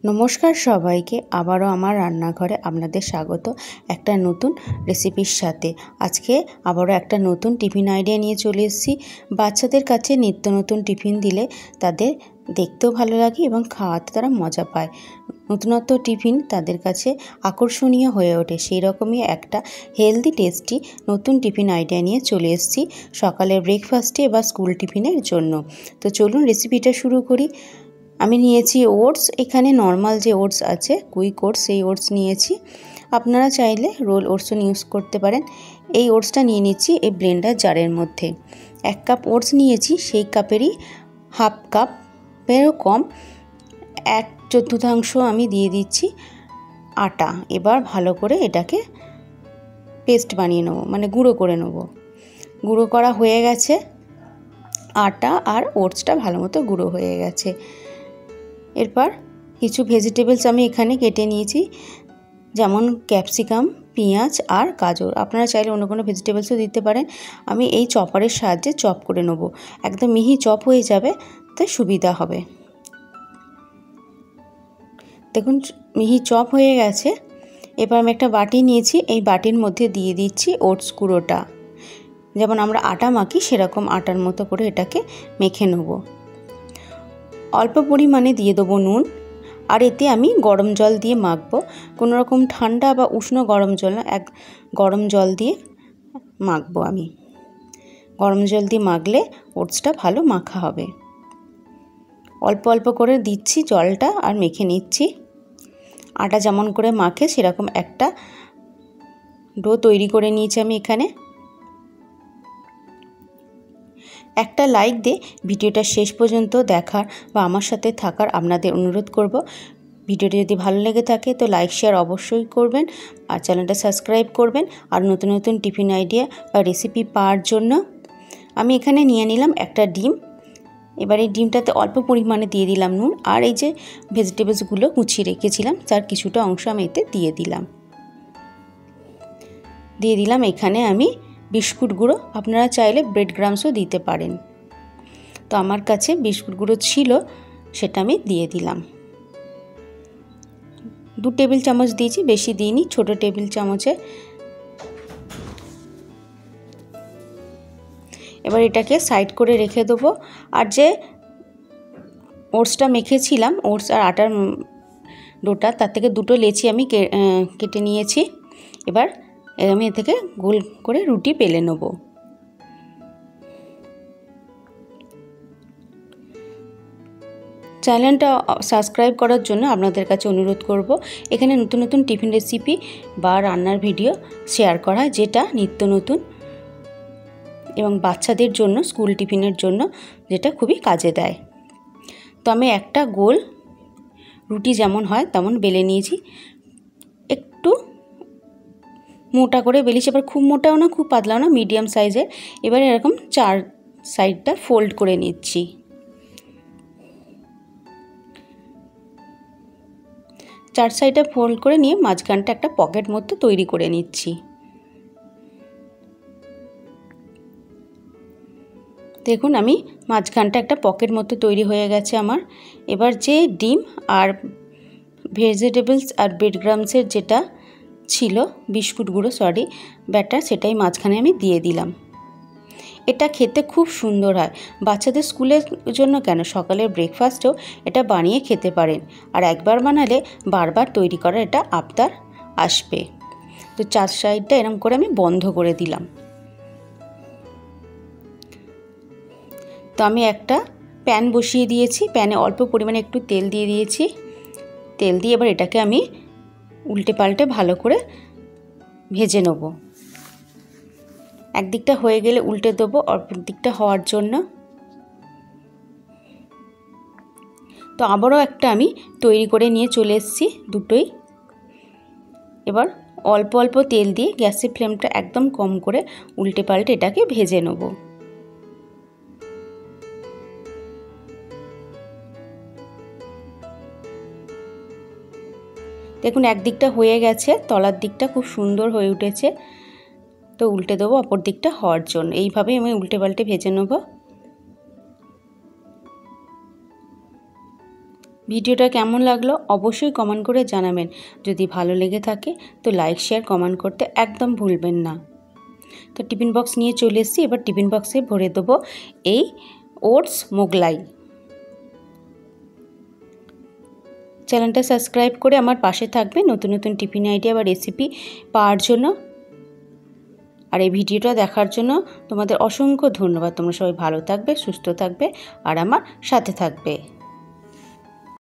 নমস্কার সবাইকে, আবারও আমার রান্নাঘরে আপনাদের স্বাগত একটা নতুন রেসিপির সাথে। আজকে আবারও একটা নতুন টিফিন আইডিয়া নিয়ে চলে এসেছি। বাচ্চাদের কাছে নিত্য নতুন টিফিন দিলে তাদের দেখতেও ভালো লাগে এবং খাওয়াতে তারা মজা পায়। নতুনত্ব টিফিন তাদের কাছে আকর্ষণীয় হয়ে ওঠে। সেই রকমই একটা হেলদি টেস্টি নতুন টিফিন আইডিয়া নিয়ে চলে এসেছি সকালের ব্রেকফাস্টে বা স্কুল টিফিনের জন্য। তো চলুন রেসিপিটা শুরু করি। আমি নিয়েছি ওটস, এখানে নর্মাল যে ওটস আছে কুইক ওটস, সেই ওটস নিয়েছি। আপনারা চাইলে রোল ওটসও ইউজ করতে পারেন। এই ওটসটা নিয়ে নিচ্ছি এই ব্লেন্ডার জারের মধ্যে। 1 কাপ ওটস নিয়েছি, সেই কাপেরই হাফ কাপেরও কম 1/4 আমি দিয়ে দিচ্ছি আটা। এবার ভালো করে এটাকে পেস্ট বানিয়ে নেবো, মানে গুঁড়ো করে নেব। গুঁড়ো করা হয়ে গেছে, আটা আর ওটসটা ভালো মতো গুঁড়ো হয়ে গেছে। এরপর কিছু ভেজিটেবলস আমি এখানে কেটে নিয়েছি, যেমন ক্যাপসিকাম, পেঁয়াজ আর গাজর। আপনারা চাইলে অন্য কোনো ভেজিটেবলসও দিতে পারেন। আমি এই চপারের সাহায্যে চপ করে নেব, একদম মিহি চপ হয়ে যাবে, তাই সুবিধা হবে। দেখুন মিহি চপ হয়ে গেছে। এবার আমি একটা বাটি নিয়েছি, এই বাটির মধ্যে দিয়ে দিচ্ছি ওটস গুঁড়োটা। যেমন আমরা আটা মাখি সেরকম আটার মতো করে এটাকে মেখে নেব। অল্প পরিমাণে দিয়ে দেবো নুন, আর এতে আমি গরম জল দিয়ে মাখবো। কোনো রকম ঠান্ডা বা উষ্ণ গরম জল না, গরম জল দিয়ে মাখবো আমি। গরম জল দিয়ে মাখলে ওটসটা ভালো মাখা হবে। অল্প অল্প করে দিচ্ছি জলটা আর মেখে নিচ্ছি। আটা যেমন করে মাখে সেরকম একটা ডো তৈরি করে নিয়েছি আমি এখানে। একটা লাইক দিয়ে ভিডিওটা শেষ পর্যন্ত দেখার বা আমার সাথে থাকার আপনাদের অনুরোধ করব। ভিডিওটি যদি ভালো লেগে থাকে তো লাইক শেয়ার অবশ্যই করবেন, আর চ্যানেলটা সাবস্ক্রাইব করবেন। আর নতুন নতুন টিফিন আইডিয়া বা রেসিপি পাওয়ার জন্য আমি এখানে নিয়ে নিলাম একটা ডিম। এবার এই ডিমটাতে অল্প পরিমাণে দিয়ে দিলাম নুন, আর এই যে ভেজিটেবলসগুলো কুচিয়ে রেখেছিলাম তার কিছুটা অংশ আমি এতে দিয়ে দিলাম এখানে আমি বিস্কুট গুঁড়ো। আপনারা চাইলে ব্রেড ক্রাম্বসও দিতে পারেন। তো আমার কাছে বিস্কুট গুঁড়ো ছিল, সেটা আমি দিয়ে দিলাম। 2 টেবিল চামচ দিয়েছি, বেশি দিইনি, ছোট টেবিল চামচে। এবার এটাকে সাইড করে রেখে দেবো। আর যে ওটসটা মেখেছিলাম, ওটস আর আটার ডোটা, তার থেকে 2টো লেচি আমি কেটে নিয়েছি। এবার আমি এ থেকে গোল করে রুটি বেলে নেব। চ্যানেলটা সাবস্ক্রাইব করার জন্য আপনাদের কাছে অনুরোধ করব। এখানে নতুন নতুন টিফিন রেসিপি বা রান্নার ভিডিও শেয়ার করা, যেটা নিত্য নতুন এবং বাচ্চাদের জন্য স্কুল টিফিনের জন্য যেটা খুবই কাজে দেয়। তো আমি একটা গোল রুটি যেমন হয় তেমন বেলে নিয়েছি। একটু মোটা করে বেলেছি, এবার খুব মোটাও না খুব পাতলাও না, মিডিয়াম সাইজের। এবার এরকম 4 সাইডটা ফোল্ড করে নিচ্ছি। 4 সাইডটা ফোল্ড করে নিয়ে মাঝখানটা একটা পকেট মতো তৈরি করে নিচ্ছি। দেখুন আমি মাঝখানটা একটা পকেট মতো তৈরি হয়ে গেছে আমার। এবার যে ডিম আর ভেজিটেবলস আর ব্রেড ক্রাম্বসের যেটা ছিল বিস্কুট গুঁড়ো ব্যাটার, সেটাই মাঝখানে আমি দিয়ে দিলাম। এটা খেতে খুব সুন্দর হয়। বাচ্চাদের স্কুলের জন্য কেন, সকালের ব্রেকফাস্টেও এটা বানিয়ে খেতে পারেন। আর একবার বানালে বারবার তৈরি করার এটা আবদার আসবে। তো 4 সাইডটা এরকম করে আমি বন্ধ করে দিলাম। তো আমি একটা প্যান বসিয়ে দিয়েছি, প্যানে অল্প পরিমাণে একটু তেল দিয়ে দিয়েছি। তেল দিয়ে এবার এটাকে আমি উল্টে পাল্টে ভালো করে ভেজে নেব। একদিকটা হয়ে গেলে উল্টে দেবো অপর দিকটা হওয়ার জন্য। তো আবারও একটা আমি তৈরি করে নিয়ে চলে এসেছি, দুটোই। এবার অল্প অল্প তেল দিয়ে গ্যাসের ফ্লেমটা একদম কম করে উল্টে পাল্টে এটাকে ভেজে নেব। দেখুন একদিকটা হয়ে গেছে, তলার দিকটা খুব সুন্দর হয়ে উঠেছে। তো উল্টে দেবো অপর দিকটা হওয়ার জন্য। এইভাবে আমি উল্টে পাল্টে ভেজে নেব। ভিডিওটা কেমন লাগলো অবশ্যই কমেন্ট করে জানাবেন। যদি ভালো লেগে থাকে তো লাইক শেয়ার কমেন্ট করতে একদম ভুলবেন না। তো টিফিন বক্স নিয়ে চলে এসেছি, এবার টিফিন বক্সে ভরে দেবো এই ওটস মোগলাই। চ্যানেলটা সাবস্ক্রাইব করে আমার পাশে থাকবে নতুন নতুন টিফিন আইডিয়া বা রেসিপি পাওয়ার জন্য। আর এই ভিডিওটা দেখার জন্য তোমাদের অসংখ্য ধন্যবাদ। তোমরা সবাই ভালো থাকবে, সুস্থ থাকবে আর আমার সাথে থাকবে।